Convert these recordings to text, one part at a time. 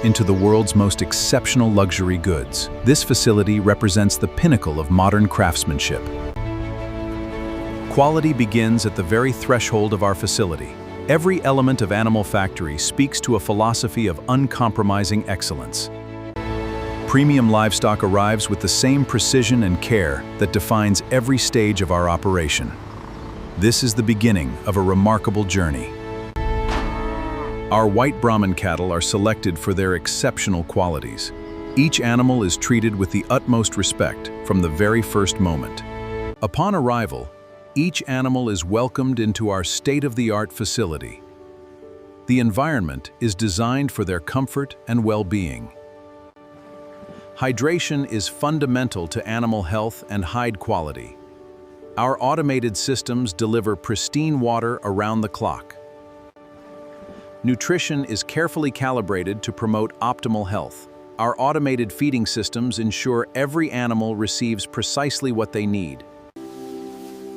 into the world's most exceptional luxury goods. This facility represents the pinnacle of modern craftsmanship. Quality begins at the very threshold of our facility. Every element of Animal Factory speaks to a philosophy of uncompromising excellence. Premium livestock arrives with the same precision and care that defines every stage of our operation. This is the beginning of a remarkable journey. Our white Brahman cattle are selected for their exceptional qualities. Each animal is treated with the utmost respect from the very first moment. Upon arrival, each animal is welcomed into our state-of-the-art facility. The environment is designed for their comfort and well-being. Hydration is fundamental to animal health and hide quality. Our automated systems deliver pristine water around the clock. Nutrition is carefully calibrated to promote optimal health. Our automated feeding systems ensure every animal receives precisely what they need.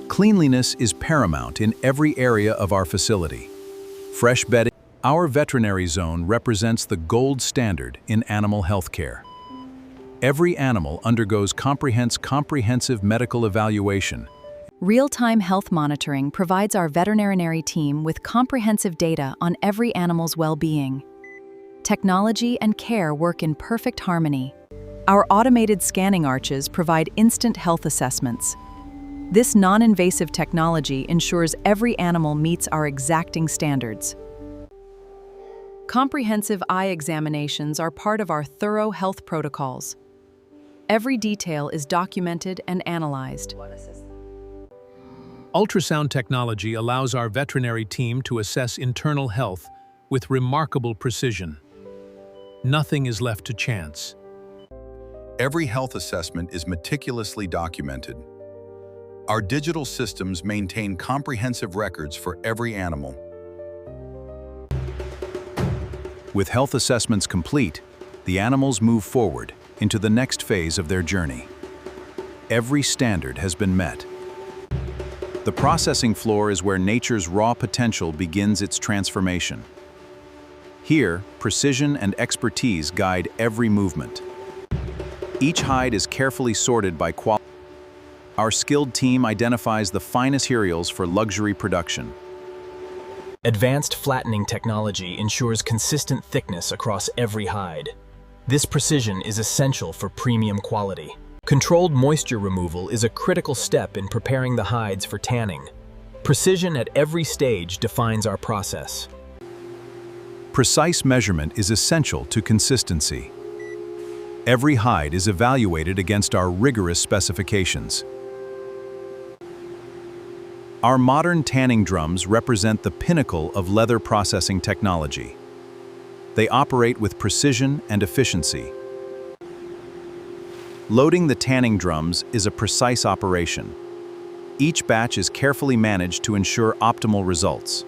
Cleanliness is paramount in every area of our facility. Fresh bedding. Our veterinary zone represents the gold standard in animal health care. Every animal undergoes comprehensive medical evaluation. Real-time health monitoring provides our veterinary team with comprehensive data on every animal's well-being. Technology and care work in perfect harmony. Our automated scanning arches provide instant health assessments. This non-invasive technology ensures every animal meets our exacting standards. Comprehensive eye examinations are part of our thorough health protocols. Every detail is documented and analyzed. Ultrasound technology allows our veterinary team to assess internal health with remarkable precision. Nothing is left to chance. Every health assessment is meticulously documented. Our digital systems maintain comprehensive records for every animal. With health assessments complete, the animals move forward into the next phase of their journey. Every standard has been met. The processing floor is where nature's raw potential begins its transformation. Here, precision and expertise guide every movement. Each hide is carefully sorted by quality. Our skilled team identifies the finest materials for luxury production. Advanced flattening technology ensures consistent thickness across every hide. This precision is essential for premium quality. Controlled moisture removal is a critical step in preparing the hides for tanning. Precision at every stage defines our process. Precise measurement is essential to consistency. Every hide is evaluated against our rigorous specifications. Our modern tanning drums represent the pinnacle of leather processing technology. They operate with precision and efficiency. Loading the tanning drums is a precise operation. Each batch is carefully managed to ensure optimal results.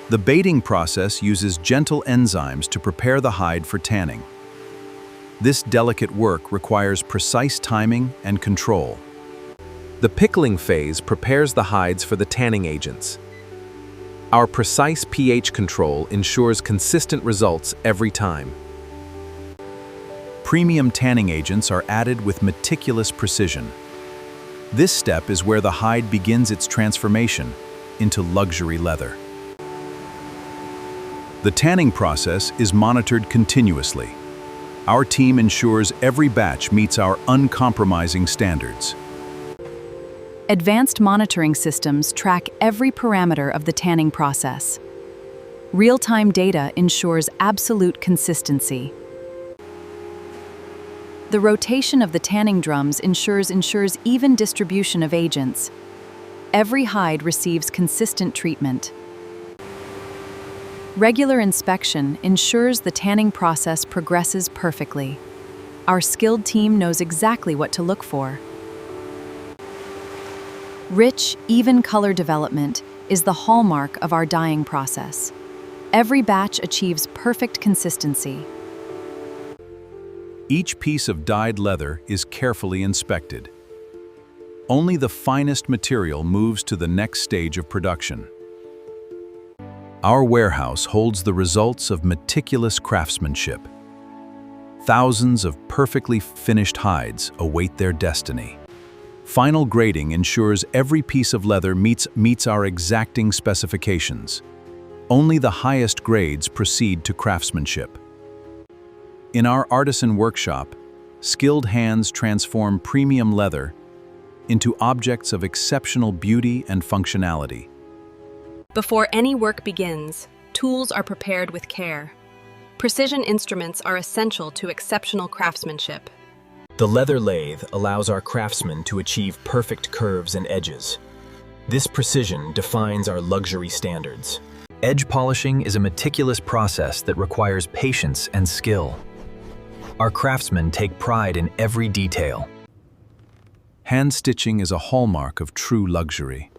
The baiting process uses gentle enzymes to prepare the hide for tanning. This delicate work requires precise timing and control. The pickling phase prepares the hides for the tanning agents. Our precise pH control ensures consistent results every time. Premium tanning agents are added with meticulous precision. This step is where the hide begins its transformation into luxury leather. The tanning process is monitored continuously. Our team ensures every batch meets our uncompromising standards. Advanced monitoring systems track every parameter of the tanning process. Real-time data ensures absolute consistency. The rotation of the tanning drums ensures even distribution of agents. Every hide receives consistent treatment. Regular inspection ensures the tanning process progresses perfectly. Our skilled team knows exactly what to look for. Rich, even color development is the hallmark of our dyeing process. Every batch achieves perfect consistency. Each piece of dyed leather is carefully inspected. Only the finest material moves to the next stage of production. Our warehouse holds the results of meticulous craftsmanship. Thousands of perfectly finished hides await their destiny. Final grading ensures every piece of leather meets our exacting specifications. Only the highest grades proceed to craftsmanship. In our Artisan workshop, skilled hands transform premium leather into objects of exceptional beauty and functionality. Before any work begins, tools are prepared with care. Precision instruments are essential to exceptional craftsmanship. The leather lathe allows our craftsmen to achieve perfect curves and edges. This precision defines our luxury standards. Edge polishing is a meticulous process that requires patience and skill. Our craftsmen take pride in every detail. Hand stitching is a hallmark of true luxury.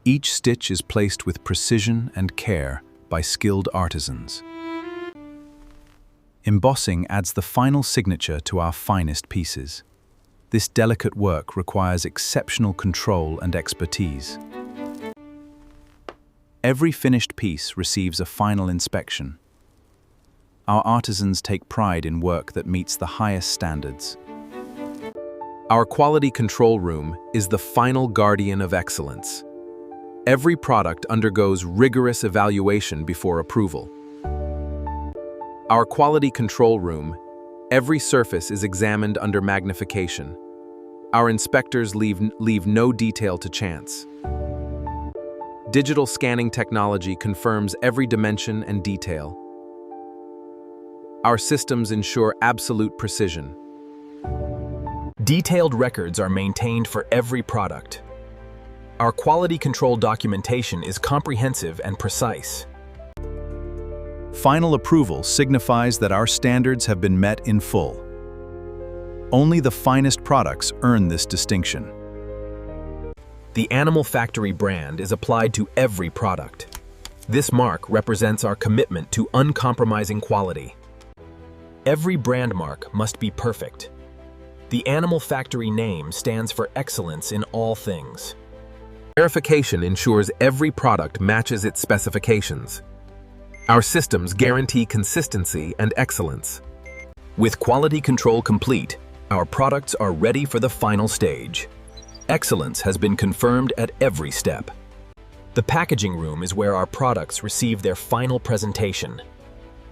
Each stitch is placed with precision and care by skilled artisans. Embossing adds the final signature to our finest pieces. This delicate work requires exceptional control and expertise. Every finished piece receives a final inspection. Our artisans take pride in work that meets the highest standards. Our quality control room is the final guardian of excellence. Every product undergoes rigorous evaluation before approval. Our quality control room, every surface is examined under magnification. Our inspectors leave no detail to chance. Digital scanning technology confirms every dimension and detail. Our systems ensure absolute precision. Detailed records are maintained for every product. Our quality control documentation is comprehensive and precise. Final approval signifies that our standards have been met in full. Only the finest products earn this distinction. The Animal Factory brand is applied to every product. This mark represents our commitment to uncompromising quality. Every brand mark must be perfect. The Animal Factory name stands for excellence in all things. Verification ensures every product matches its specifications. Our systems guarantee consistency and excellence. With quality control complete, our products are ready for the final stage. Excellence has been confirmed at every step. The packaging room is where our products receive their final presentation.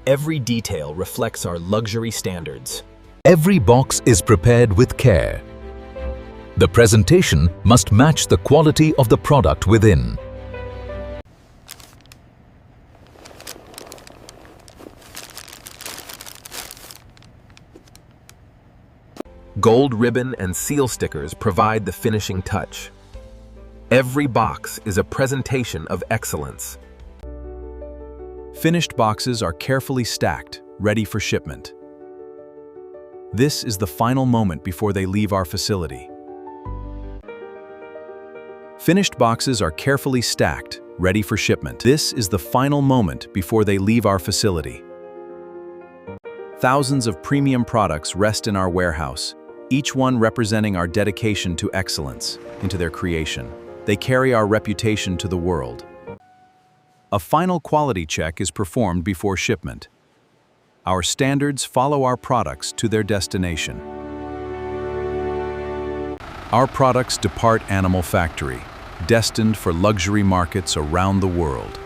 Every detail reflects our luxury standards. Every box is prepared with care. The presentation must match the quality of the product within. Gold ribbon and seal stickers provide the finishing touch. Every box is a presentation of excellence. Finished boxes are carefully stacked, ready for shipment. This is the final moment before they leave our facility. Finished boxes are carefully stacked, ready for shipment. This is the final moment before they leave our facility. Thousands of premium products rest in our warehouse, each one representing our dedication to excellence into their creation. They carry our reputation to the world. A final quality check is performed before shipment. Our standards follow our products to their destination. Our products depart Animal Factory, destined for luxury markets around the world.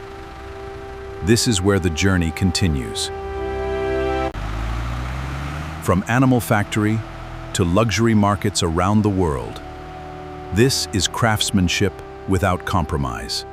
This is where the journey continues. From Animal Factory to luxury markets around the world, this is craftsmanship without compromise.